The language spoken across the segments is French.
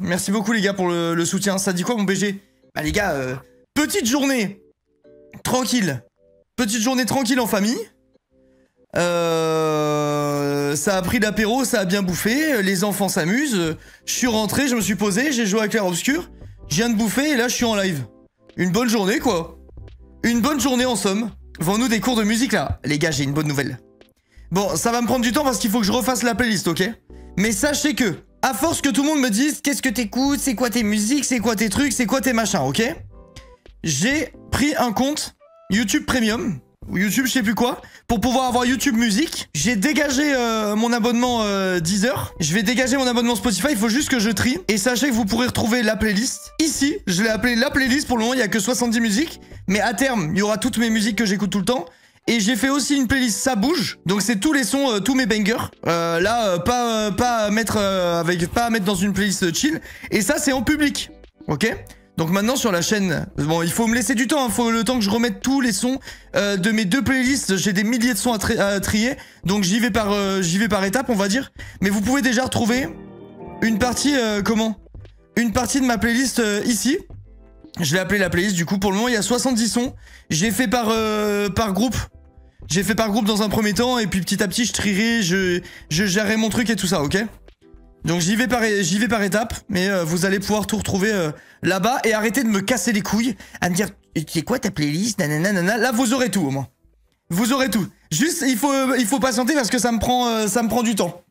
Merci beaucoup les gars pour le soutien. Ça dit quoi mon BG? Bah les gars, petite journée tranquille. Petite journée tranquille en famille. Ça a pris l'apéro, ça a bien bouffé. Les enfants s'amusent. Je suis rentré, je me suis posé, j'ai joué à Clair Obscur. Je viens de bouffer et là je suis en live. Une bonne journée quoi. Une bonne journée en somme. Vends-nous des cours de musique là. Les gars, j'ai une bonne nouvelle. Bon, ça va me prendre du temps parce qu'il faut que je refasse la playlist, ok? Mais sachez que, à force que tout le monde me dise qu'est-ce que t'écoutes, c'est quoi tes musiques, c'est quoi tes trucs, c'est quoi tes machins, ok? J'ai pris un compte YouTube Premium, ou YouTube je sais plus quoi, pour pouvoir avoir YouTube Musique. J'ai dégagé mon abonnement Deezer. Je vais dégager mon abonnement Spotify, il faut juste que je trie. Et sachez que vous pourrez retrouver la playlist ici. Je l'ai appelée la playlist, pour le moment il n'y a que 70 musiques. Mais à terme, il y aura toutes mes musiques que j'écoute tout le temps. Et j'ai fait aussi une playlist ça bouge, donc c'est tous les sons, tous mes bangers. Pas à mettre dans une playlist chill. Et ça c'est en public, ok? Donc maintenant sur la chaîne, bon il faut me laisser du temps, il faut le temps que je remette tous les sons de mes deux playlists. J'ai des milliers de sons à trier, donc j'y vais par étapes on va dire. Mais vous pouvez déjà retrouver une partie une partie de ma playlist ici. Je l'ai appelé la playlist, du coup pour le moment il y a 70 sons. J'ai fait par groupe. J'ai fait par groupe dans un premier temps et puis petit à petit je trierai, je gérerai mon truc et tout ça, ok? Donc j'y vais par étapes, mais vous allez pouvoir tout retrouver là-bas et arrêtez de me casser les couilles à me dire c'est quoi ta playlist, nanana. Là vous aurez tout au moins. Vous aurez tout. Juste il faut patienter parce que ça me prend du temps.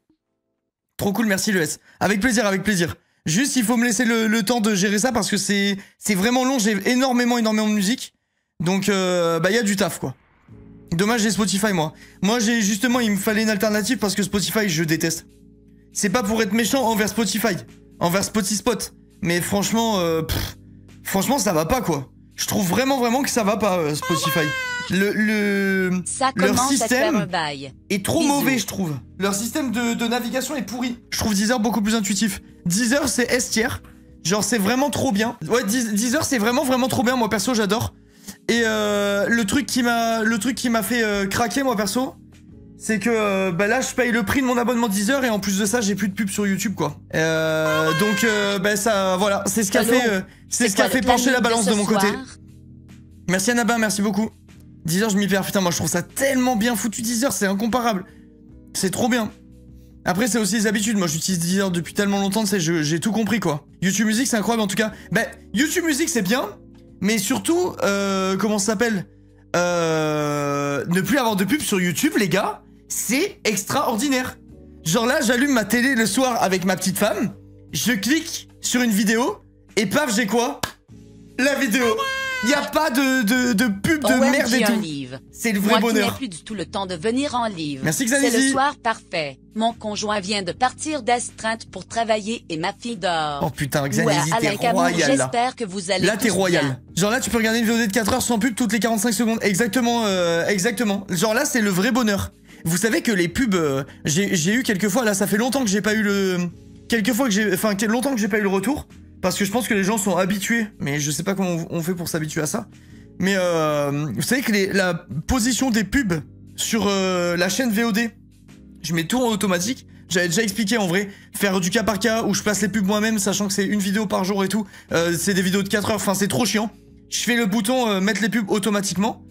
Trop cool, merci le S. Avec plaisir, avec plaisir. Juste, il faut me laisser le temps de gérer ça parce que c'est vraiment long. J'ai énormément de musique. Donc, bah, il y a du taf, quoi. Dommage, j'ai Spotify, moi. Moi, justement, il me fallait une alternative parce que Spotify, je déteste. C'est pas pour être méchant envers Spotify. Envers Spotispot. Mais franchement, franchement, ça va pas, quoi. Je trouve vraiment que ça va pas, Spotify. Leur système est trop mauvais, je trouve. Leur système de navigation est pourri. Je trouve Deezer beaucoup plus intuitif. Deezer, c'est S-tier. Genre, c'est vraiment trop bien. Ouais, Deezer, c'est vraiment trop bien. Moi, perso, j'adore. Et le truc qui m'a fait craquer, moi, perso, c'est que bah là, je paye le prix de mon abonnement Deezer et en plus de ça, j'ai plus de pub sur YouTube, quoi. Donc, bah ça, voilà, c'est ce qui a fait pencher la balance de mon côté. Merci Anabin, merci beaucoup. Deezer, je m'y perds. Putain, moi je trouve ça tellement bien foutu Deezer, c'est incomparable. C'est trop bien. Après, c'est aussi les habitudes. Moi, j'utilise Deezer depuis tellement longtemps, j'ai tout compris, quoi. YouTube Music, c'est incroyable en tout cas. Bah, YouTube Music, c'est bien, mais surtout, comment ça s'appelle ne plus avoir de pub sur YouTube, les gars, c'est extraordinaire. Genre là, j'allume ma télé le soir avec ma petite femme, je clique sur une vidéo, et paf, j'ai quoi? La vidéo. Y a pas de pub de merde et tout. C'est le vrai bonheur. Moi qui n'ai plus du tout le temps de venir en livre. Merci Xanizi. C'est le soir parfait. Mon conjoint vient de partir d'astreinte pour travailler et ma fille dort. Oh putain, Xanizi, t'es royal là. J'espère que vous allez. Là, t'es royal. Bien. Genre là, tu peux regarder une vidéo de 4 heures sans pub toutes les 45 secondes. Exactement, exactement. Genre là, c'est le vrai bonheur. Vous savez que les pubs, j'ai eu quelques fois, là, ça fait longtemps que j'ai pas eu le... longtemps que j'ai pas eu le retour. Parce que je pense que les gens sont habitués, mais je sais pas comment on fait pour s'habituer à ça. Mais vous savez que la position des pubs sur la chaîne VOD, je mets tout en automatique. J'avais déjà expliqué en vrai, faire du cas par cas où je place les pubs moi-même, sachant que c'est une vidéo par jour et tout. C'est des vidéos de 4 heures, enfin c'est trop chiant. Je fais le bouton mettre les pubs automatiquement.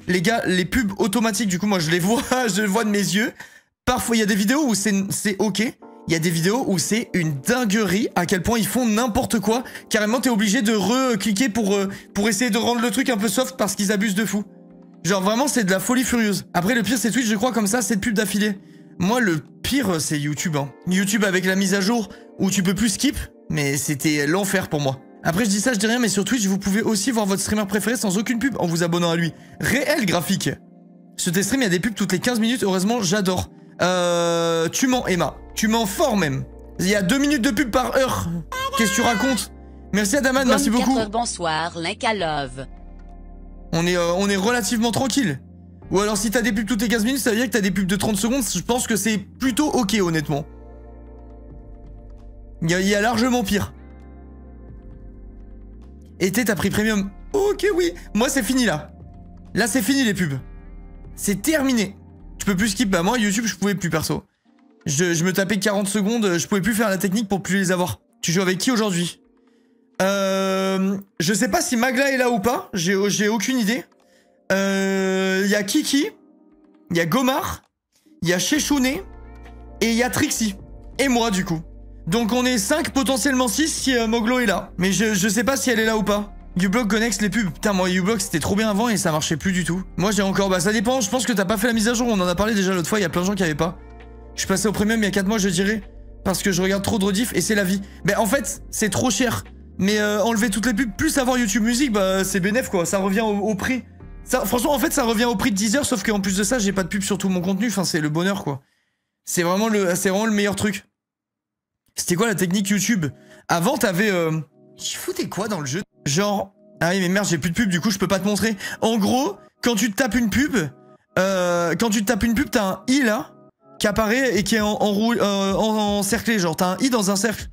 Les gars, les pubs automatiques, du coup moi je les vois, je les vois de mes yeux. Parfois il y a des vidéos où c'est ok. Il y a des vidéos où c'est une dinguerie à quel point ils font n'importe quoi. Carrément, t'es obligé de re-cliquer pour essayer de rendre le truc un peu soft parce qu'ils abusent de fou. Genre vraiment, c'est de la folie furieuse. Après, le pire, c'est Twitch, je crois, comme ça, c'est de pub d'affilée. Moi, le pire, c'est YouTube. Hein. YouTube avec la mise à jour où tu peux plus skip, mais c'était l'enfer pour moi. Après, je dis ça, je dis rien, mais sur Twitch, vous pouvez aussi voir votre streamer préféré sans aucune pub en vous abonnant à lui. Réel graphique. Sur tes streams, il y a des pubs toutes les 15 minutes. Heureusement, j'adore. Tu mens, Emma. Tu mens fort même. Il y a 2 minutes de pub par heure. Qu'est-ce que tu racontes? Merci Adaman, merci beaucoup. Bonsoir, Link à Love. On est relativement tranquille. Ou alors si t'as des pubs toutes les 15 minutes, ça veut dire que t'as des pubs de 30 secondes. Je pense que c'est plutôt ok, honnêtement. Il y a largement pire. Et t'as pris premium. Ok, oui. Moi, c'est fini là. Là, c'est fini les pubs. C'est terminé. Tu peux plus skip. Bah, moi, YouTube, je pouvais plus perso. Je me tapais 40 secondes, je pouvais plus faire la technique pour plus les avoir. Tu joues avec qui aujourd'hui? Je sais pas si Magla est là ou pas. J'ai aucune idée. Y a Kiki. Y a Gomar. Y a Chechouné. Et il y a Trixie. Et moi, du coup. Donc on est 5, potentiellement 6 si Moglo est là. Mais je sais pas si elle est là ou pas. uBlock connecte les pubs. Putain, moi, uBlock, c'était trop bien avant et ça marchait plus du tout. Moi, j'ai encore... Bah, ça dépend. Je pense que t'as pas fait la mise à jour. On en a parlé déjà l'autre fois. Il y a plein de gens qui avaient pas. Je suis passé au premium il y a 4 mois, je dirais. Parce que je regarde trop de rediff et c'est la vie. Mais en fait, c'est trop cher. Mais enlever toutes les pubs, plus avoir YouTube Music, bah, c'est bénef, quoi. Ça revient au prix. Ça, franchement, en fait, ça revient au prix de 10 heures. Sauf qu'en plus de ça, j'ai pas de pub sur tout mon contenu. Enfin, c'est le bonheur, quoi. C'est vraiment le meilleur truc. C'était quoi la technique YouTube? Avant, t'avais... Je foutais quoi dans le jeu? Genre... Ah oui, mais merde, j'ai plus de pub, du coup, je peux pas te montrer. En gros, quand tu te tapes une pub... t'as un i, là, qui apparaît et qui est encerclé. Genre, t'as un i dans un cercle.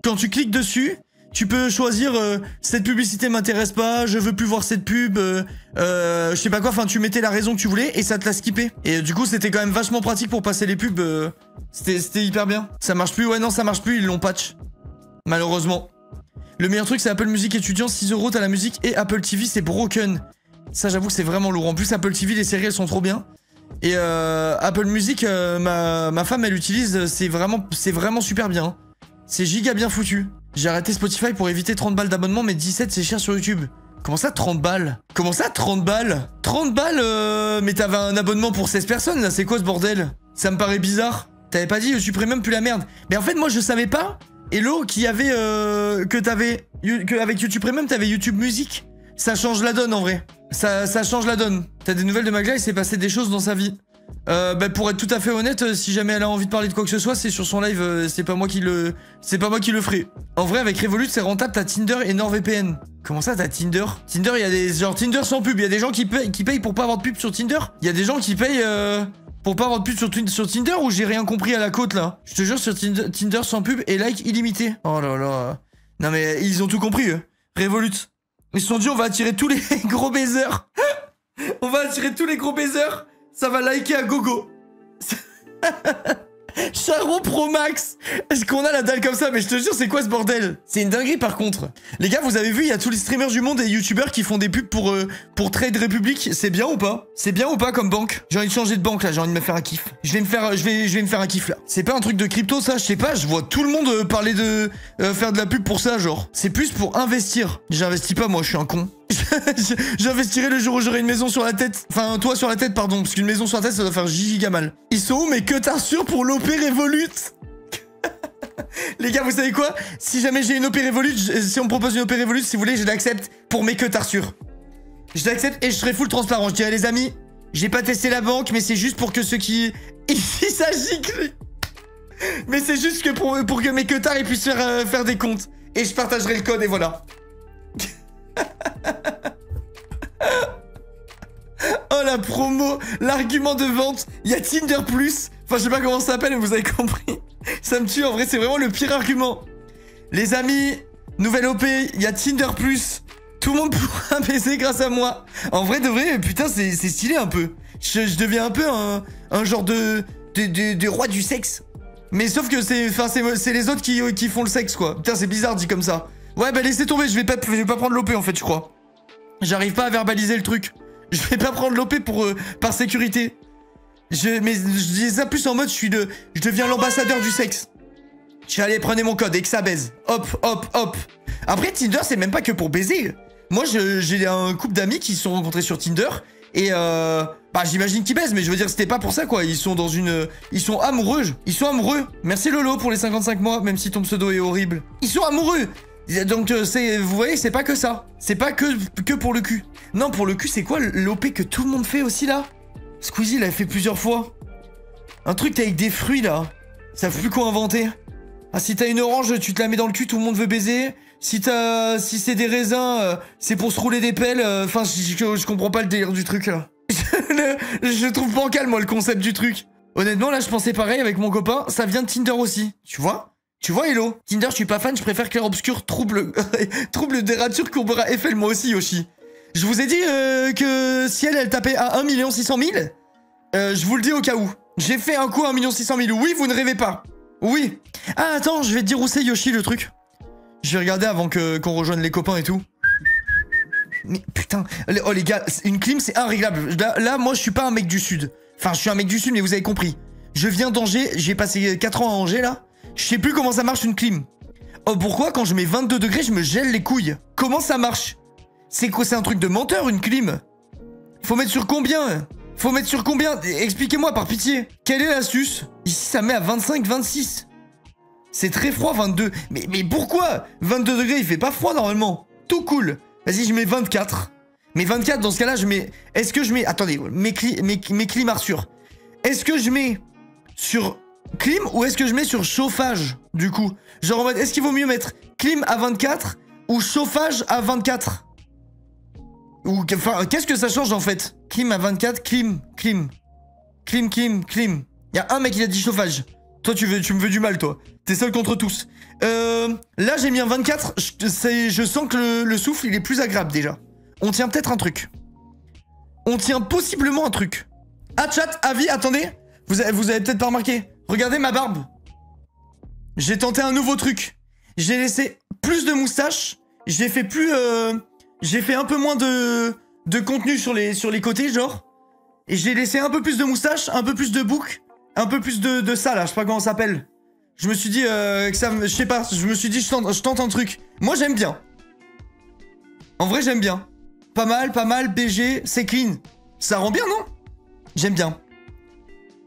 Quand tu cliques dessus... Tu peux choisir cette publicité m'intéresse pas, je veux plus voir cette pub, je sais pas quoi, enfin tu mettais la raison que tu voulais et ça te l'a skippé. Et du coup c'était quand même vachement pratique pour passer les pubs, c'était hyper bien. Ça marche plus, ouais non ça marche plus, ils l'ont patch. Malheureusement. Le meilleur truc c'est Apple Music étudiant, 6 € t'as la musique et Apple TV c'est broken. Ça j'avoue que c'est vraiment lourd, en plus Apple TV les séries elles sont trop bien. Et Apple Music, ma femme elle utilise, c'est vraiment super bien. C'est giga bien foutu. J'ai arrêté Spotify pour éviter 30 balles d'abonnement, mais 17 c'est cher sur YouTube. Comment ça 30 balles? Comment ça 30 balles? 30 balles mais t'avais un abonnement pour 16 personnes là, c'est quoi ce bordel? Ça me paraît bizarre. T'avais pas dit YouTube Premium plus la merde. Mais en fait moi je savais pas, Hello, qu'il y avait qu'avec YouTube Premium t'avais YouTube Music. Ça change la donne en vrai. Ça change la donne. T'as des nouvelles de Magla, il s'est passé des choses dans sa vie. Bah pour être tout à fait honnête, si jamais elle a envie de parler de quoi que ce soit, c'est sur son live, c'est pas moi qui le ferai. En vrai avec Revolut c'est rentable, t'as Tinder et NordVPN. Comment ça t'as Tinder? Tinder il y a des genre Tinder sans pub, il y a des gens qui payent pour pas avoir de pub sur Tinder. Il y a des gens qui payent pour pas avoir de pub sur Tinder ou j'ai rien compris à la côte là. Je te jure sur Tinder sans pub et like illimité. Oh là là. Non mais ils ont tout compris eux. Revolut. Ils se sont dit on va attirer tous les gros baisers. On va attirer tous les gros baisers. Ça va liker à gogo. Charo Pro Max. Est-ce qu'on a la dalle comme ça? Mais je te jure, c'est quoi ce bordel? C'est une dinguerie par contre. Les gars, vous avez vu, il y a tous les streamers du monde et youtubeurs qui font des pubs pour Trade Republic. C'est bien ou pas? C'est bien ou pas comme banque? J'ai envie de changer de banque là, j'ai envie de me faire un kiff. Je vais me faire un kiff là. C'est pas un truc de crypto ça, je sais pas, je vois tout le monde parler de faire de la pub pour ça genre. C'est plus pour investir. J'investis pas moi, je suis un con. J'investirai le jour où j'aurai une maison sur la tête. Enfin, toi sur la tête, pardon. Parce qu'une maison sur la tête, ça doit faire giga mal. Ils sont où mes que t'assures pour l'OP Revolut? Les gars, vous savez quoi? Si jamais j'ai une OP Revolut, si on me propose une OP Revolut, si vous voulez, je l'accepte pour mes que t'assures. Je l'accepte et je serai full transparent. Je dirais, les amis, j'ai pas testé la banque, mais c'est juste pour que ceux qui... Ici, ça gicle. Mais c'est juste que pour que mes que t'as ils puissent faire des comptes. Et je partagerai le code et voilà. Oh la promo, l'argument de vente, il y a Tinder Plus. Enfin je sais pas comment ça s'appelle mais vous avez compris. Ça me tue en vrai, c'est vraiment le pire argument. Les amis, nouvelle OP, il y a Tinder Plus. Tout le monde pourra baiser grâce à moi. En vrai de vrai, putain c'est stylé un peu. Je deviens un peu un genre de roi du sexe. Mais sauf que c'est les autres qui font le sexe quoi. Putain c'est bizarre dit comme ça. Ouais bah laissez tomber, je vais pas prendre l'OP en fait je crois. J'arrive pas à verbaliser le truc. Je vais pas prendre l'OP par sécurité. Mais je dis ça plus en mode je deviens l'ambassadeur du sexe. Je vais aller prenez mon code et que ça baise. Hop, hop, hop. Après Tinder c'est même pas que pour baiser. Moi j'ai un couple d'amis qui se sont rencontrés sur Tinder. Et bah j'imagine qu'ils baisent mais je veux dire c'était pas pour ça quoi. Ils sont amoureux. Ils sont amoureux. Merci Lolo pour les 55 mois même si ton pseudo est horrible. Ils sont amoureux. Donc vous voyez c'est pas que ça. C'est pas que pour le cul. Non pour le cul c'est quoi l'OP que tout le monde fait aussi là? Squeezie l'a fait plusieurs fois. Un truc avec des fruits là. Ils savent plus quoi inventer. Ah si t'as une orange tu te la mets dans le cul tout le monde veut baiser. Si c'est des raisins c'est pour se rouler des pelles. Enfin je comprends pas le délire du truc là. Je trouve bancal moi le concept du truc. Honnêtement là je pensais pareil avec mon copain. Ça vient de Tinder aussi. Tu vois? Tu vois Hello? Tinder je suis pas fan, je préfère clair obscur, trouble des ratures courbera Eiffel moi aussi Yoshi. Je vous ai dit que si elle tapait à 1 600 000, je vous le dis au cas où. J'ai fait un coup à 1 600 000, oui vous ne rêvez pas. Oui. Ah attends, je vais te dire où c'est Yoshi le truc. Je vais regarder avant qu'on rejoigne les copains et tout. Mais putain, oh les gars, une clim c'est irréglable. Là, moi je suis pas un mec du sud. Enfin, je suis un mec du sud, mais vous avez compris. Je viens d'Angers, j'ai passé 4 ans à Angers là. Je sais plus comment ça marche une clim. Oh, pourquoi quand je mets 22 degrés, je me gèle les couilles? Comment ça marche? C'est quoi, c'est un truc de menteur une clim? Faut mettre sur combien? Faut mettre sur combien? Expliquez-moi par pitié. Quelle est l'astuce? Ici ça met à 25, 26. C'est très froid 22. Mais pourquoi? 22 degrés, il fait pas froid normalement. Tout cool. Vas-y, je mets 24. Mais 24, dans ce cas-là, je mets... Est-ce que je mets... Attendez, mes clim Arthur. Est-ce que je mets sur clim ou est-ce que je mets sur chauffage, du coup? Genre en mode, est-ce qu'il vaut mieux mettre clim à 24 ou chauffage à 24? Ou... Enfin, qu'est-ce que ça change en fait? Clim à 24, clim. Il y a un mec qui a dit chauffage. Toi, tu me veux du mal, toi. T'es seul contre tous. Là, j'ai mis un 24. Je sens que le souffle, il est plus agréable, déjà. On tient peut-être un truc. On tient possiblement un truc. Ah, chat, avis, attendez. Vous avez peut-être pas remarqué. Regardez ma barbe. J'ai tenté un nouveau truc. J'ai laissé plus de moustache. J'ai fait plus... J'ai fait un peu moins de contenu sur les côtés, genre. Et j'ai laissé un peu plus de moustache, un peu plus de bouc, un peu plus de ça, là. Je sais pas comment ça s'appelle. Je me suis dit que ça... Je sais pas, je me suis dit je tente un truc. Moi, j'aime bien. En vrai, j'aime bien. Pas mal, BG, c'est clean. Ça rend bien, non? J'aime bien.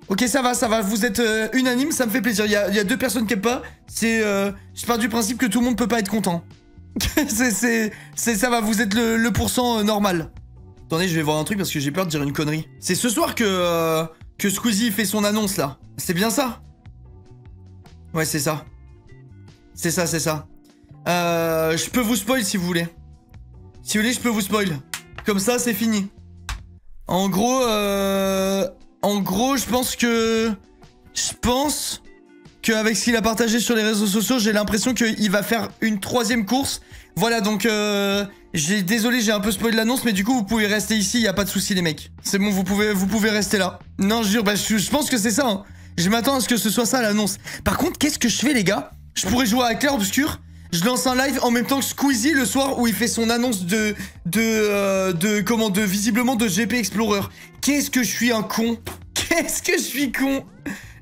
Ok, ça va, vous êtes unanime, ça me fait plaisir. Il y a 2 personnes qui aiment pas. C'est... je pars du principe que tout le monde peut pas être content. Ça va, vous êtes le pourcent normal. Attendez, je vais voir un truc parce que j'ai peur de dire une connerie. C'est ce soir que Squeezie fait son annonce, là. C'est bien ça? Ouais, c'est ça. C'est ça. Je peux vous spoil si vous voulez. Si vous voulez, je peux vous spoil. Comme ça, c'est fini. En gros, je pense qu'avec ce qu'il a partagé sur les réseaux sociaux, j'ai l'impression qu'il va faire une 3e course. Voilà, donc, désolé, j'ai un peu spoilé l'annonce, mais du coup, vous pouvez rester ici, y a pas de souci, les mecs. C'est bon, vous pouvez rester là. Non, je jure, bah, je pense que c'est ça, hein. Je m'attends à ce que ce soit ça, l'annonce. Par contre, qu'est-ce que je fais, les gars? Je pourrais jouer à Clair Obscur. Je lance un live en même temps que Squeezie le soir où il fait son annonce visiblement de GP Explorer. Qu'est-ce que je suis un con. Qu'est-ce que je suis con.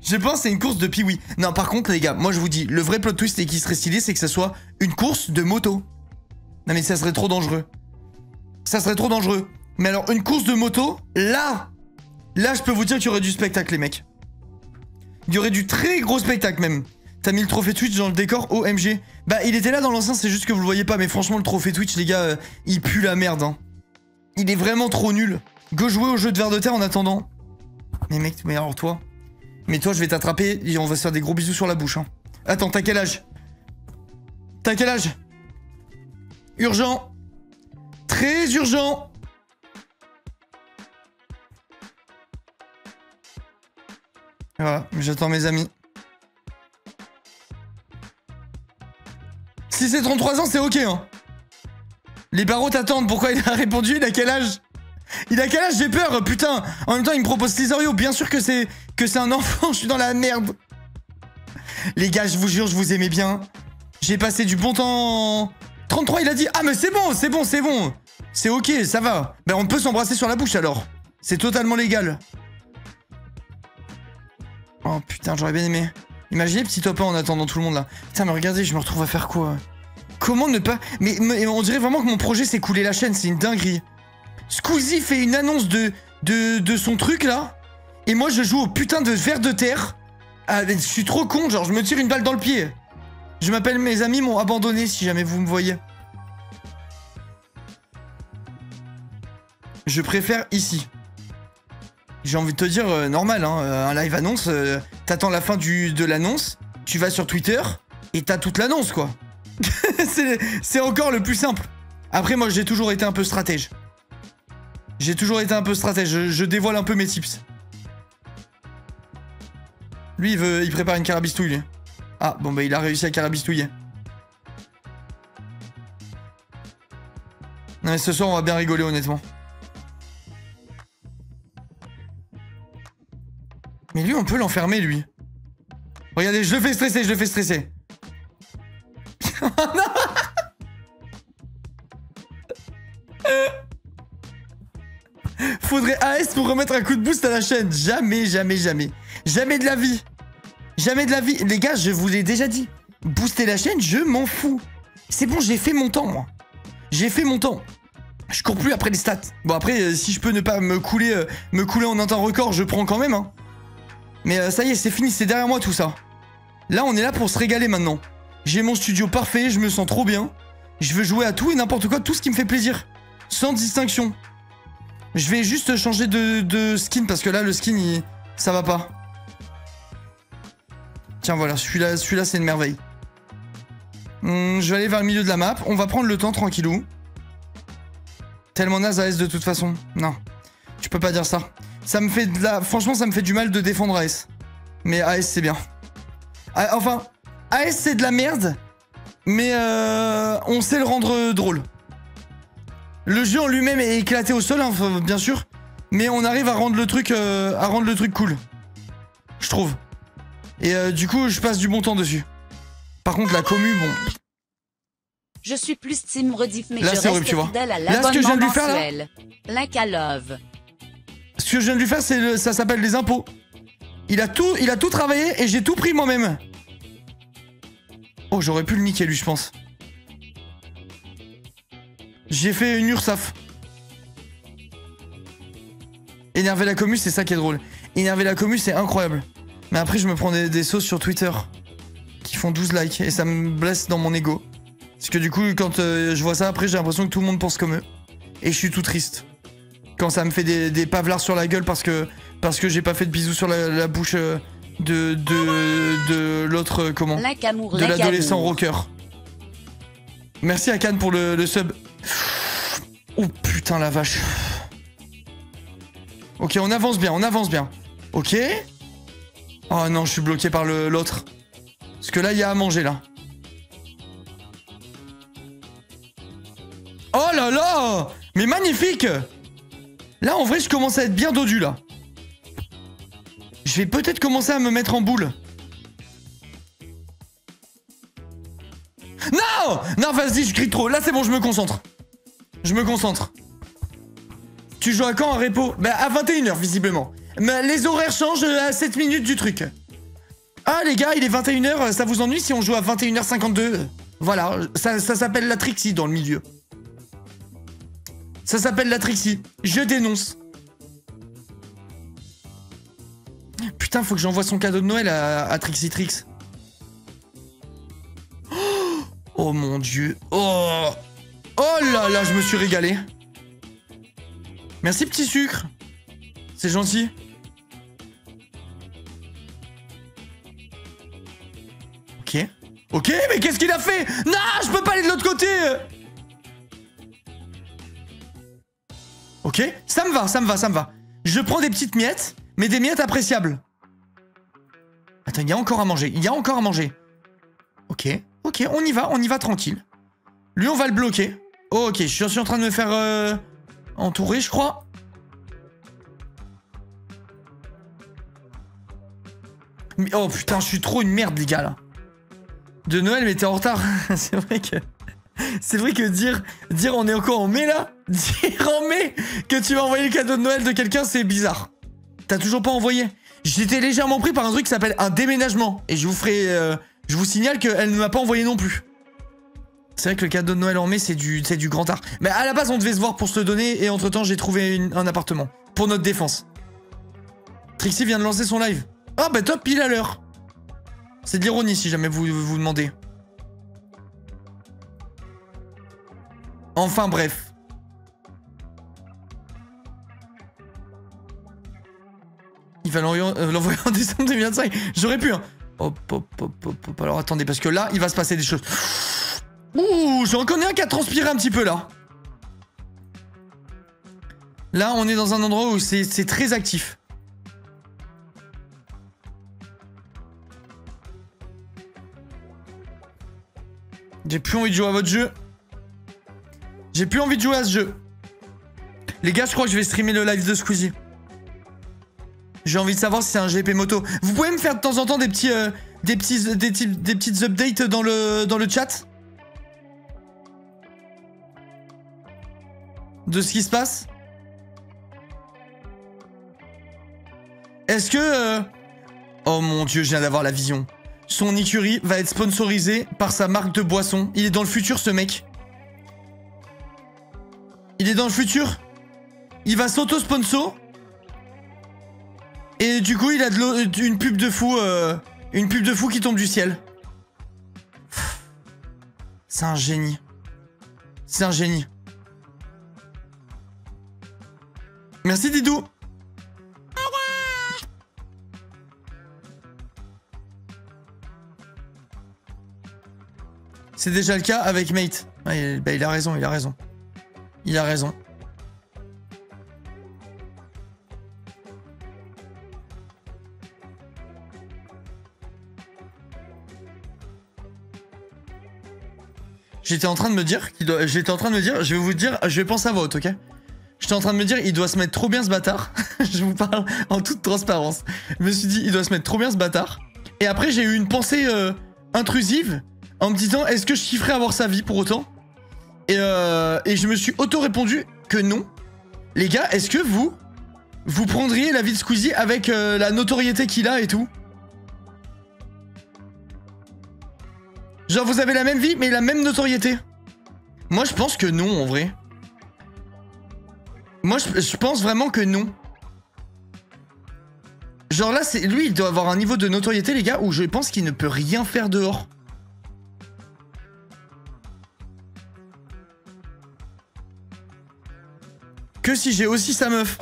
Je pense que c'est une course de Pee-wee. Non, par contre, les gars, moi je vous dis, le vrai plot twist et qui serait stylé, c'est que ça soit une course de moto. Non mais ça serait trop dangereux. Ça serait trop dangereux. Mais alors, une course de moto, là, je peux vous dire qu'il y aurait du spectacle, les mecs. Il y aurait du très gros spectacle, même. T'as mis le trophée Twitch dans le décor, OMG. Bah, il était là dans l'ancien, c'est juste que vous le voyez pas. Mais franchement, le trophée Twitch, les gars, il pue la merde, hein. Il est vraiment trop nul. Go jouer au jeu de ver de terre en attendant. Mais mec, mais alors toi... Mais toi, je vais t'attraper et on va se faire des gros bisous sur la bouche, hein. Attends, t'as quel âge? T'as quel âge? Urgent. Très urgent. Voilà, j'attends mes amis. Si c'est 33 ans, c'est ok, hein. Les barreaux t'attendent, pourquoi il a répondu? Il a quel âge? Il a quel âge? J'ai peur, putain. En même temps, il me propose Slizario. Bien sûr que c'est un enfant, je suis dans la merde. Les gars, je vous jure, je vous aimais bien. J'ai passé du bon temps... 33, il a dit... Ah, mais c'est bon. C'est ok, ça va. Ben, on peut s'embrasser sur la bouche, alors. C'est totalement légal. Oh, putain, j'aurais bien aimé. Imaginez petit top 1 en attendant tout le monde, là. Putain, mais regardez, je me retrouve à faire quoi? Comment ne pas... Mais on dirait vraiment que mon projet, c'est couler la chaîne. C'est une dinguerie. Squeezie fait une annonce de son truc, là. Et moi, je joue au putain de ver de terre. Ah, je suis trop con, genre, je me tire une balle dans le pied. Je m'appelle, mes amis m'ont abandonné, si jamais vous me voyez. Je préfère ici. J'ai envie de te dire, normal, hein, un live annonce, t'attends la fin de l'annonce, tu vas sur Twitter, et t'as toute l'annonce, quoi. C'est encore le plus simple. Après, moi, j'ai toujours été un peu stratège. Je dévoile un peu mes tips. Lui, il prépare une carabistouille, lui. Ah, bon, bah, il a réussi à carabistouiller. Non, mais ce soir, on va bien rigoler, honnêtement. Mais lui, on peut l'enfermer, lui. Regardez, je le fais stresser. Oh non! faudrait AS pour remettre un coup de boost à la chaîne. Jamais, jamais, jamais. Jamais de la vie. Jamais de la vie. Les gars, je vous l'ai déjà dit. Booster la chaîne, je m'en fous. C'est bon, j'ai fait mon temps, moi. J'ai fait mon temps. Je cours plus après les stats. Bon, après, si je peux ne pas me couler en un temps record, je prends quand même, hein. Mais ça y est, c'est fini, c'est derrière moi tout ça. Là, on est là pour se régaler maintenant. J'ai mon studio parfait, je me sens trop bien. Je veux jouer à tout et n'importe quoi, tout ce qui me fait plaisir. Sans distinction. Je vais juste changer de skin parce que là, le skin, ça va pas. Tiens, voilà, celui-là, c'est une merveille. Je vais aller vers le milieu de la map. On va prendre le temps tranquillou. Tellement naze AS de toute façon. Non, tu peux pas dire ça. Ça me fait de la... Franchement, ça me fait du mal de défendre AS. Mais AS, c'est bien. Enfin, AS, c'est de la merde. Mais on sait le rendre drôle. Le jeu en lui-même est éclaté au sol, hein, bien sûr. Mais on arrive à rendre le truc cool. Je trouve. Et du coup, je passe du bon temps dessus. Par contre, la commu, bon... Je suis plus team rediff, mais là, je reste fidèle à l'abonnement mensuel. Link à love. Ce que je viens de lui faire, ça s'appelle les impôts. Il a tout travaillé et j'ai tout pris moi-même. Oh, j'aurais pu le niquer, lui, je pense. J'ai fait une URSAF. Énerver la commu, c'est ça qui est drôle. Énerver la commu, c'est incroyable. Mais après, je me prends des sauces sur Twitter qui font 12 likes et ça me blesse dans mon ego. Parce que du coup, quand je vois ça, après, j'ai l'impression que tout le monde pense comme eux. Et je suis tout triste. Quand ça me fait des pavelards sur la gueule parce que j'ai pas fait de bisous sur la bouche de l'autre, comment ? De l'adolescent rocker. Merci à Cannes pour le sub. Oh putain la vache. Ok, on avance bien, Ok. Oh non, je suis bloqué par l'autre. Parce que là, il y a à manger, là. Oh là là! Mais magnifique! Là, en vrai, je commence à être bien dodu, là. Je vais peut-être commencer à me mettre en boule. Non! Non, vas-y, je crie trop. Là, c'est bon, je me concentre. Tu joues à quand en repo? Bah, à 21h, visiblement. Mais les horaires changent à 7 minutes du truc. Ah, les gars, il est 21h, ça vous ennuie si on joue à 21h52? Voilà, ça s'appelle la Trixie dans le milieu. Ça s'appelle la Trixie. Je dénonce. Putain, faut que j'envoie son cadeau de Noël à Trixie Trix. Oh mon dieu. Oh là là, je me suis régalé. Merci petit sucre. C'est gentil. Ok. Ok, mais qu'est-ce qu'il a fait? Non, je peux pas aller de l'autre côté. Ok, ça me va. Je prends des petites miettes, mais des miettes appréciables. Attends, il y a encore à manger. Ok, on y va tranquille. Lui, on va le bloquer. Oh, ok, je suis en train de me faire entourer, je crois. Mais, oh putain, je suis trop une merde, les gars, là. De Noël, mais t'es en retard. C'est vrai que dire on est encore en mai, là. Dire en mai que tu vas envoyer le cadeau de Noël de quelqu'un, c'est bizarre. T'as toujours pas envoyé. J'étais légèrement pris par un truc qui s'appelle un déménagement. Et je vous signale qu'elle ne m'a pas envoyé non plus. C'est vrai que le cadeau de Noël en mai, c'est du grand art. Mais à la base, on devait se voir pour se le donner. Et entre temps, j'ai trouvé un appartement. Pour notre défense. Trixie vient de lancer son live. Ah bah top, pile à l'heure. C'est de l'ironie si jamais vous vous demandez. Enfin bref. Il va l'envoyer en décembre 2025. J'aurais pu, hein. Hop. Alors attendez, parce que là, il va se passer des choses. Ouh, j'en connais un qui a transpiré un petit peu, là. Là, on est dans un endroit où c'est très actif. J'ai plus envie de jouer à votre jeu. J'ai plus envie de jouer à ce jeu. Les gars, je crois que je vais streamer le live de Squeezie. J'ai envie de savoir si c'est un GP moto. Vous pouvez me faire de temps en temps des petites updates dans le chat de ce qui se passe? est-ce que... Oh mon dieu, je viens d'avoir la vision. Son écurie va être sponsorisée par sa marque de boisson. Il est dans le futur, ce mec. Il est dans le futur. Il va s'auto-sponsor. Et du coup, il a une pub de fou. Une pub de fou qui tombe du ciel. C'est un génie. C'est un génie. Merci Didou. C'est déjà le cas avec Mate. Ouais, bah, il a raison, il a raison. Il a raison. J'étais en train de me dire je vais vous dire, je vais penser à voix haute, ok? J'étais en train de me dire, il doit se mettre trop bien ce bâtard. Je vous parle en toute transparence. Je me suis dit, il doit se mettre trop bien ce bâtard. Et après, j'ai eu une pensée intrusive en me disant, est-ce que je kifferais avoir sa vie pour autant? Et je me suis auto-répondu que non. Les gars, est-ce que vous prendriez la vie de Squeezie avec la notoriété qu'il a et tout? Genre, vous avez la même vie, mais la même notoriété? Moi, je pense que non, en vrai. Moi, je pense vraiment que non. Genre là, lui, il doit avoir un niveau de notoriété, les gars, où je pense qu'il ne peut rien faire dehors. Que si j'ai aussi sa meuf.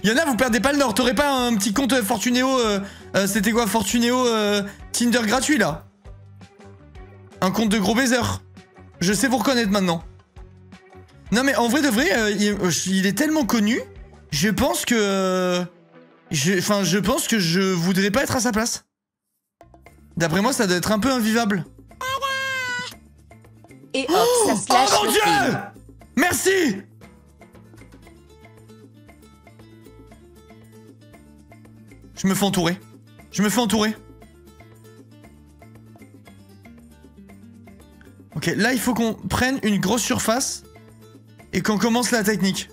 Y'en a, vous perdez pas le nord. T'aurais pas un petit compte Fortunéo c'était quoi, Fortunéo Tinder gratuit, là? Un compte de gros baiser. Je sais vous reconnaître maintenant. Non mais en vrai de vrai, il est tellement connu, je pense que... je pense que je voudrais pas être à sa place. D'après moi, ça doit être un peu invivable. Et hop, ça slash. Oh mon dieu! Merci! Je me fais entourer. Je me fais entourer. Ok, là, il faut qu'on prenne une grosse surface et qu'on commence la technique.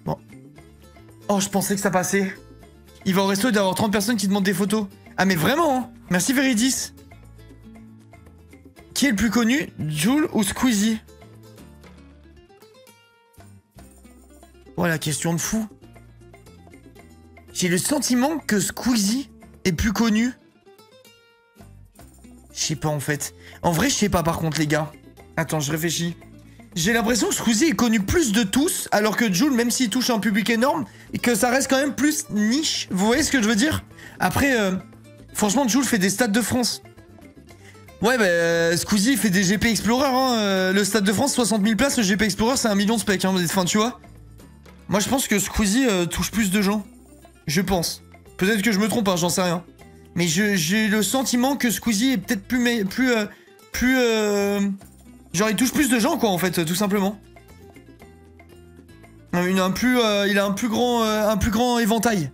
Bon. Oh, je pensais que ça passait. Il va au resto, il doit y avoir 30 personnes qui demandent des photos. Ah, mais vraiment, hein. Merci Veridis. Qui est le plus connu, Jul ou Squeezie? Oh, la question de fou. J'ai le sentiment que Squeezie est plus connu. Je sais pas en fait. En vrai, je sais pas par contre, les gars. Attends, je réfléchis. J'ai l'impression que Squeezie est connu plus de tous, alors que Jul, même s'il touche un public énorme, et que ça reste quand même plus niche. Vous voyez ce que je veux dire? Après, franchement, Jul fait des stades de France. Ouais, bah, Squeezie fait des GP Explorer, hein. Le stade de France, 60 000 places, le GP Explorer, c'est 1 million de specs, hein. Enfin, tu vois. Moi, je pense que Squeezie touche plus de gens. Je pense. Peut-être que je me trompe, hein, j'en sais rien. Mais j'ai le sentiment que Squeezie est peut-être genre, il touche plus de gens, quoi, en fait, tout simplement. Il a un plus grand éventail.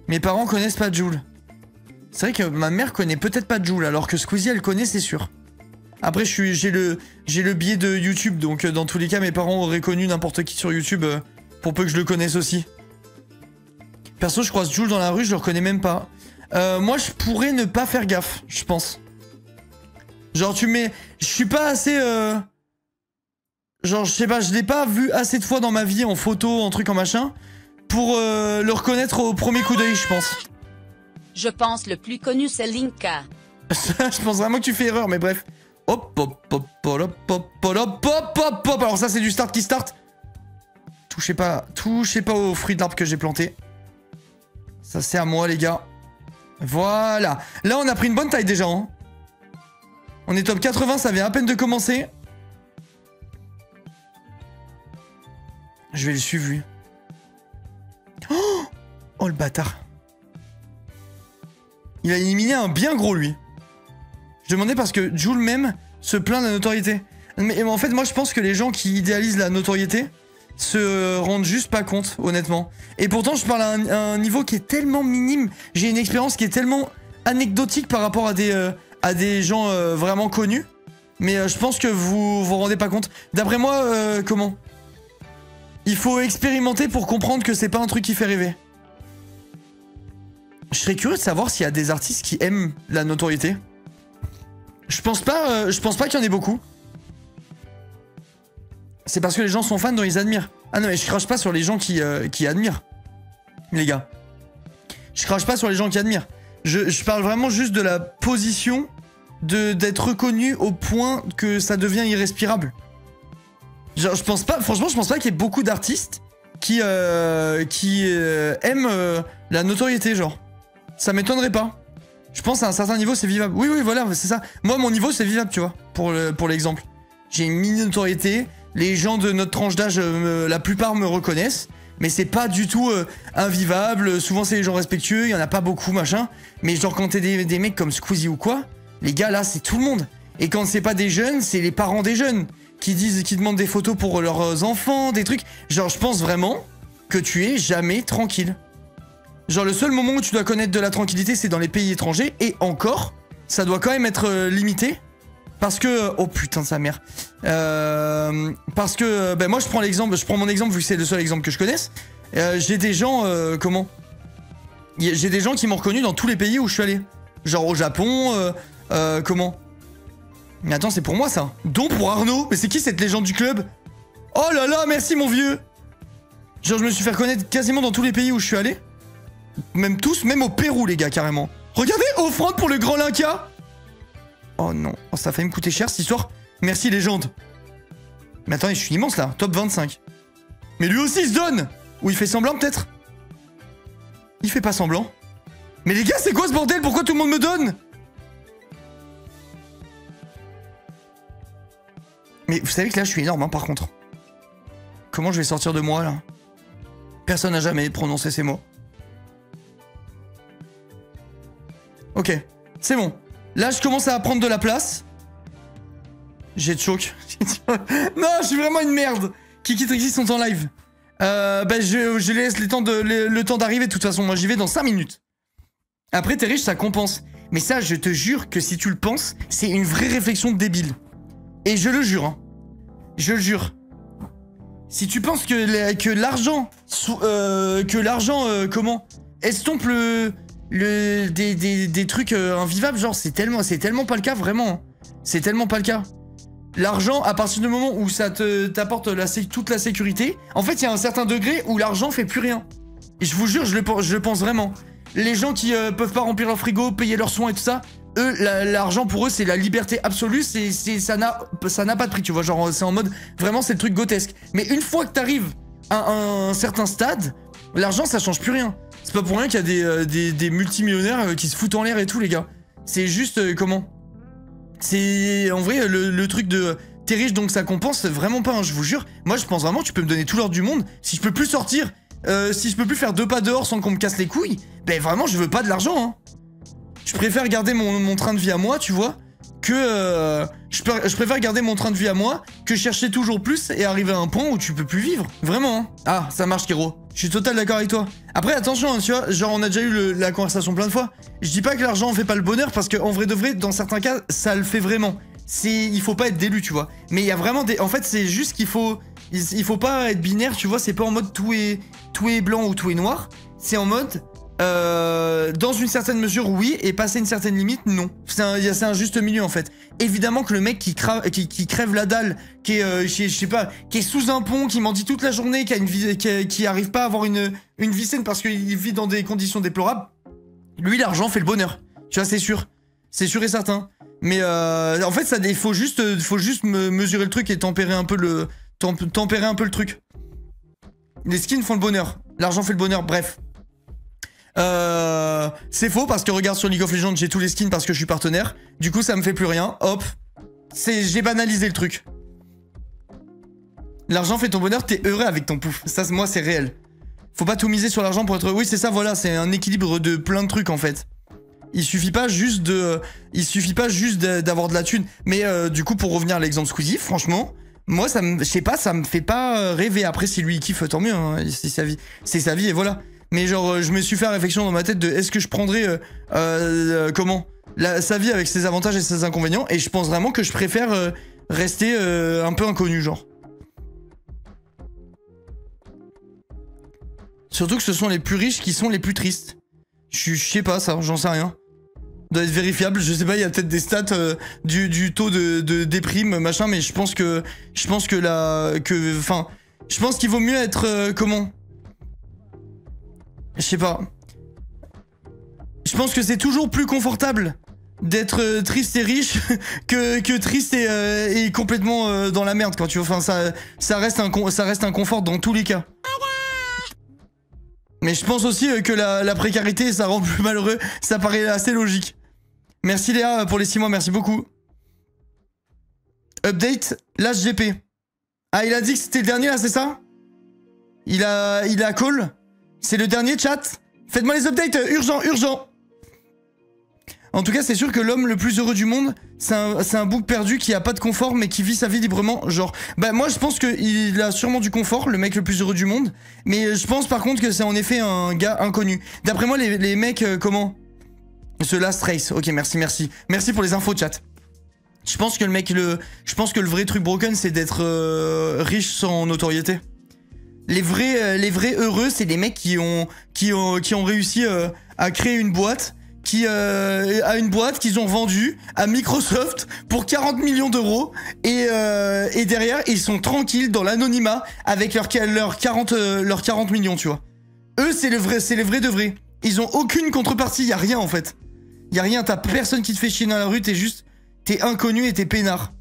Mes parents connaissent pas Jul. C'est vrai que ma mère connaît peut-être pas Jul, alors que Squeezie, elle connaît, c'est sûr. Après, j'ai le biais de YouTube, donc dans tous les cas, mes parents auraient connu n'importe qui sur YouTube, pour peu que je le connaisse aussi. Perso, je croise Jul dans la rue, je le reconnais même pas. Moi, je pourrais ne pas faire gaffe, je pense. Genre, je suis pas assez... Genre, je sais pas, je l'ai pas vu assez de fois dans ma vie, en photo, en truc, en machin, pour le reconnaître au premier coup d'œil, je pense. Je pense le plus connu, c'est Linka. Je pense vraiment que tu fais erreur, mais bref. Hop, hop, hop, hop, hop, hop, hop, hop, hop, hop. Alors ça, c'est du start qui start. Touchez pas aux fruits de l'arbre que j'ai planté. Ça, c'est à moi, les gars. Voilà. Là, on a pris une bonne taille, déjà, hein. On est top 80, ça vient à peine de commencer. Je vais le suivre, lui. Oh, le bâtard. Il a éliminé un bien gros, lui. Je demandais parce que Jul même se plaint de la notoriété. Mais en fait, moi, je pense que les gens qui idéalisent la notoriété se rendent juste pas compte, honnêtement. Et pourtant, je parle à un niveau qui est tellement minime. J'ai une expérience qui est tellement anecdotique par rapport à des gens vraiment connus. Mais je pense que vous vous rendez pas compte. D'après moi, comment? Il faut expérimenter pour comprendre que c'est pas un truc qui fait rêver. Je serais curieux de savoir s'il y a des artistes qui aiment la notoriété. Je pense pas qu'il y en ait beaucoup. C'est parce que les gens sont fans dont ils admirent. Ah non mais je crache pas sur les gens qui admirent. Les gars. Je crache pas sur les gens qui admirent. Je parle vraiment juste de la position d'être reconnu au point que ça devient irrespirable. Genre, je pense pas, franchement, je pense pas qu'il y ait beaucoup d'artistes qui aiment la notoriété, genre. Ça m'étonnerait pas. Je pense à un certain niveau, c'est vivable. Oui, voilà, c'est ça. Moi, mon niveau, c'est vivable, tu vois, pour l'exemple. J'ai une mini-notoriété, les gens de notre tranche d'âge, la plupart me reconnaissent, mais c'est pas du tout invivable. Souvent, c'est les gens respectueux, il y en a pas beaucoup, machin. Mais genre, quand t'es des mecs comme Squeezie ou quoi, les gars, là, c'est tout le monde. Et quand c'est pas des jeunes, c'est les parents des jeunes qui demandent des photos pour leurs enfants, des trucs. Genre, je pense vraiment que tu es jamais tranquille. Genre, le seul moment où tu dois connaître de la tranquillité, c'est dans les pays étrangers. Et encore, ça doit quand même être limité. Parce que... oh putain de sa mère. Parce que... ben moi, je prends mon exemple, vu que c'est le seul exemple que je connaisse. J'ai des gens... comment? J'ai des gens qui m'ont reconnu dans tous les pays où je suis allé. Genre au Japon... comment? Mais attends, c'est pour moi ça. Don pour Arnaud. Mais c'est qui cette légende du club? Oh là là, merci mon vieux. Genre je me suis fait reconnaître quasiment dans tous les pays où je suis allé. Même tous, même au Pérou les gars, carrément. Regardez, offrande pour le grand Linka. Oh non, oh, ça a failli me coûter cher cette histoire. Merci légende. Mais attendez, je suis immense là, top 25. Mais lui aussi il se donne. Ou il fait semblant peut-être? Il fait pas semblant. Mais les gars, c'est quoi ce bordel? Pourquoi tout le monde me donne? Mais vous savez que là, je suis énorme, hein, par contre. Comment je vais sortir de moi, là? Personne n'a jamais prononcé ces mots. Ok, c'est bon. Là, je commence à prendre de la place. J'ai de choc. Non, je suis vraiment une merde. Kiki Trixie sont en live. Bah, je laisse le temps d'arriver. De toute façon, moi, j'y vais dans 5 minutes. Après, t'es riche, ça compense. Mais ça, je te jure que si tu le penses, c'est une vraie réflexion débile. Et je le jure, hein. Je le jure. Si tu penses que l'argent... comment estompe des trucs invivables, genre, c'est tellement pas le cas, vraiment. C'est tellement pas le cas. L'argent, à partir du moment où ça t'apporte toute la sécurité, en fait, il y a un certain degré où l'argent fait plus rien. Et je vous jure, je le pense vraiment. Les gens qui peuvent pas remplir leur frigo, payer leurs soins et tout ça... Eux, l'argent pour eux, c'est la liberté absolue, ça n'a pas de prix, tu vois, genre, c'est en mode, vraiment, c'est le truc grotesque. Mais une fois que t'arrives à un certain stade, l'argent, ça change plus rien. C'est pas pour rien qu'il y a des multimillionnaires qui se foutent en l'air et tout, les gars. C'est juste, comment? C'est, en vrai, le truc de, t'es riche, donc ça compense, vraiment pas, hein, je vous jure. Moi, je pense vraiment, tu peux me donner tout l'ordre du monde, si je peux plus sortir, si je peux plus faire 2 pas dehors sans qu'on me casse les couilles, ben vraiment, je veux pas de l'argent, hein. Je préfère garder mon train de vie à moi, tu vois, que... je préfère garder mon train de vie à moi que chercher toujours plus et arriver à un point où tu peux plus vivre. Vraiment, hein. Ah, ça marche, Kiro. Je suis totalement d'accord avec toi. Après, attention, hein, tu vois, genre, on a déjà eu la conversation plein de fois. Je dis pas que l'argent fait pas le bonheur, parce qu'en vrai de vrai, dans certains cas, ça le fait vraiment. Il faut pas être d'élu, tu vois. Mais il y a vraiment des... En fait, c'est juste qu'il faut... Il faut pas être binaire, tu vois, c'est pas en mode tout est blanc ou tout est noir. C'est en mode... dans une certaine mesure, oui, et passer une certaine limite, non. C'est un juste milieu, en fait. Évidemment que le mec qui crève la dalle, qui est, je sais pas, qui est sous un pont, qui mendie toute la journée, qui arrive pas à avoir une vie saine parce qu'il vit dans des conditions déplorables, lui, l'argent fait le bonheur. Tu vois, c'est sûr. C'est sûr et certain. Mais en fait, il faut juste mesurer le truc et tempérer un peu le truc. Les skins font le bonheur. L'argent fait le bonheur, bref. C'est faux parce que regarde sur League of Legends, j'ai tous les skins parce que je suis partenaire. Du coup, ça me fait plus rien. Hop. J'ai banalisé le truc. L'argent fait ton bonheur, t'es heureux avec ton pouf. Ça, moi, c'est réel. Faut pas tout miser sur l'argent pour être... Oui, c'est ça, voilà. C'est un équilibre de plein de trucs, en fait. Il suffit pas juste d'avoir de la thune. Mais du coup, pour revenir à l'exemple Squeezie, franchement... Moi, je sais pas, ça me fait pas rêver. Après, si lui il kiffe, tant mieux. Hein. C'est sa vie. C'est sa vie et voilà. Mais genre, je me suis fait la réflexion dans ma tête de est-ce que je prendrais, comment? sa vie avec ses avantages et ses inconvénients. Et je pense vraiment que je préfère rester un peu inconnu, genre. Surtout que ce sont les plus riches qui sont les plus tristes. Je sais pas ça, j'en sais rien. Doit être vérifiable, je sais pas, il y a peut-être des stats du taux de déprime, machin, mais je pense que je pense qu'il vaut mieux être comment? Je sais pas. Je pense que c'est toujours plus confortable d'être triste et riche que triste et complètement dans la merde, quand tu vois. Enfin, ça reste un confort dans tous les cas. Mais je pense aussi que la précarité, ça rend plus malheureux. Ça paraît assez logique. Merci Léa pour les 6 mois, merci beaucoup. Update, l'HGP. Ah, il a dit que c'était le dernier là, c'est ça? Il a call. C'est le dernier chat. Faites-moi les updates, urgent, urgent. En tout cas, c'est sûr que l'homme le plus heureux du monde, c'est un bouc perdu qui a pas de confort mais qui vit sa vie librement. Genre, bah moi je pense qu'il a sûrement du confort, le mec le plus heureux du monde. Mais je pense par contre que c'est en effet un gars inconnu. D'après moi, les mecs, comment? Ce Last Race. Ok, merci, merci. Merci pour les infos, chat. Je pense que le vrai truc broken, c'est d'être riche sans notoriété. Les vrais heureux, c'est des mecs qui ont réussi à créer une boîte, qu'ils ont vendue à Microsoft pour 40 millions d'euros et derrière ils sont tranquilles dans l'anonymat avec leurs 40 millions, tu vois. Eux, c'est les vrais de vrais. Ils ont aucune contrepartie, y a rien en fait. Y a rien, t'as personne qui te fait chier dans la rue, t'es inconnu et t'es peinard.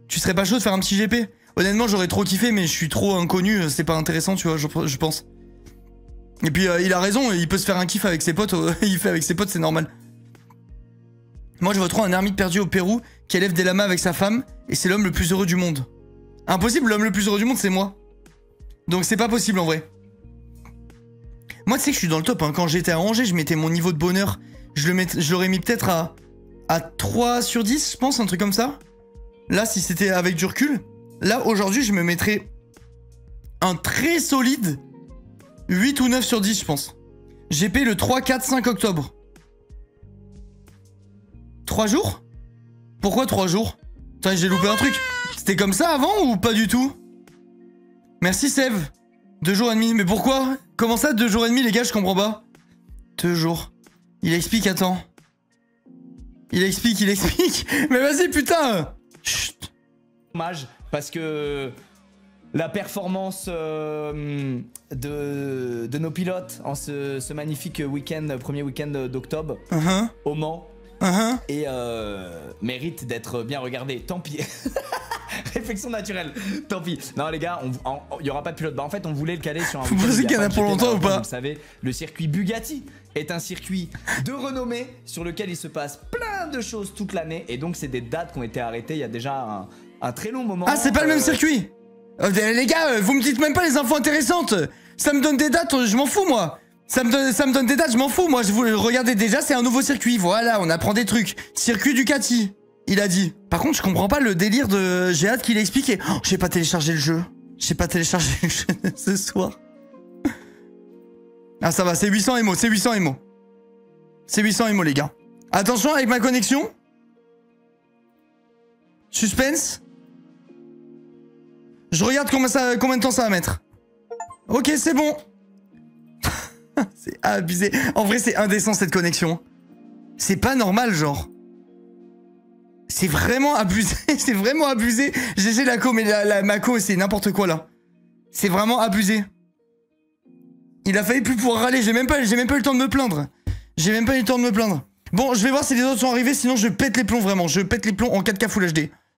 Tu serais pas chaud de faire un petit GP? Honnêtement, j'aurais trop kiffé, mais je suis trop inconnu, c'est pas intéressant, tu vois, je pense. Et puis, il a raison, il peut se faire un kiff avec ses potes, il fait avec ses potes, c'est normal. Moi, je vois trop un ermite perdu au Pérou qui élève des lamas avec sa femme, et c'est l'homme le plus heureux du monde. Impossible, l'homme le plus heureux du monde, c'est moi. Donc c'est pas possible en vrai. Moi, tu sais que je suis dans le top, hein. Quand j'étais à Angers, je mettais mon niveau de bonheur, je l'aurais mis peut-être à 3 sur 10, je pense, un truc comme ça. Là, si c'était avec du recul, là, aujourd'hui, je me mettrais un très solide 8 ou 9 sur 10, je pense. GP le 3, 4, 5 octobre. 3 jours? Pourquoi 3 jours? Putain, j'ai loupé un truc. C'était comme ça avant ou pas du tout? Merci, Sève. 2 jours et demi. Mais pourquoi? Comment ça, 2 jours et demi, les gars? Je comprends pas. 2 jours. Il explique, attends. Il explique. Mais vas-y, putain. Chut. Dommage, parce que la performance de nos pilotes en ce magnifique week-end, premier week-end d'octobre, au Mans, et mérite d'être bien regardé. Tant pis. Réflexion naturelle. Tant pis. Non les gars, il y aura pas de pilote. Bah en fait on voulait le caler sur un. Vous pensez qu'il y en a pour longtemps ou pas? Vous savez, le circuit Bugatti est un circuit de renommée sur lequel il se passe plein de choses toute l'année, et donc c'est des dates qui ont été arrêtées il y a déjà un très long moment. Ah, c'est pas le même circuit. Les gars, vous me dites même pas les infos intéressantes. Ça me donne des dates, je m'en fous moi. Ça me donne des dates, je m'en fous. Moi, regardez déjà, c'est un nouveau circuit. Voilà, on apprend des trucs. Circuit Ducati, il a dit. Par contre, je comprends pas le délire de... J'ai hâte qu'il explique. Oh, j'ai pas téléchargé le jeu. J'ai pas téléchargé le jeu ce soir. Ah, ça va, c'est 800 émo, c'est 800 émo. C'est 800 émo, les gars. Attention avec ma connexion. Suspense. Je regarde combien de temps ça va mettre. Ok, c'est bon. C'est abusé. En vrai, c'est indécent cette connexion. C'est pas normal, genre. C'est vraiment abusé. C'est vraiment abusé. GG la co, mais la Mako, c'est n'importe quoi là. C'est vraiment abusé. Il a failli plus pouvoir râler. J'ai même pas eu le temps de me plaindre. J'ai même pas eu le temps de me plaindre. Bon, je vais voir si les autres sont arrivés, sinon je pète les plombs vraiment. Je pète les plombs en 4K Full HD.